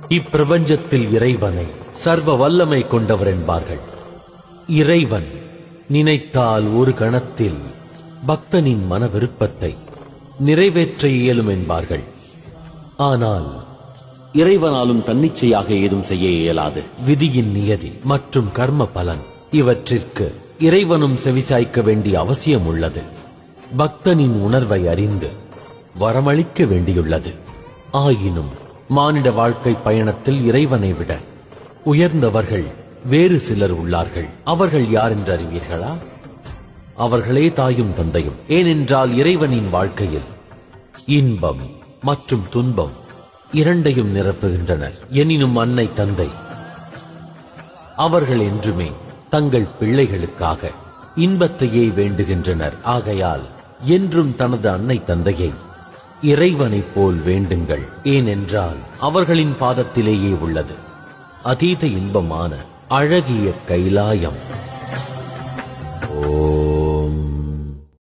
இப்பிரபஞ்சத்தில் இறைவனை சர்வ வல்லமை கொண்டவர் என்பார்கள். இறைவன் நினைத்தால் ஒரு கணத்தில் பக்தனின் மன விருப்பத்தை நிறைவேற்ற இயலும் என்பார்கள். ஆனால் இறைவனாலும் தன்னிச்சையாக ஏதும் செய்ய இயலாது. விதியின் நியதி மற்றும் கர்ம பலன் இவற்றிற்கு இறைவனும் செவிசாய்க்க வேண்டிய அவசியம் உள்ளது. பக்தனின் உணர்வை அறிந்து வரமளிக்க வேண்டியுள்ளது. ஆயினும் மானிட வாழ்க்கை பயணத்தில் இறைவனை விட உயர்ந்தவர்கள் வேறு சிலர் உள்ளார்கள். அவர்கள் யார் என்று அறிவீர்களா? அவர்களே தாயும் தந்தையும். ஏனென்றால் இறைவனின் வாழ்க்கையில் இன்பம் மற்றும் துன்பம் இரண்டையும் நிரப்புகின்றனர். எனினும் அன்னை தந்தை அவர்கள் என்றுமே தங்கள் பிள்ளைகளுக்காக இன்பத்தையே வேண்டுகின்றனர். ஆகையால் என்றும் தனது அன்னை தந்தையை இறைவனைப் போல் வேண்டுங்கள். ஏனென்றால் அவர்களின் பாதத்திலேயே உள்ளது அதீத இன்பமான அழகிய கைலாயம்.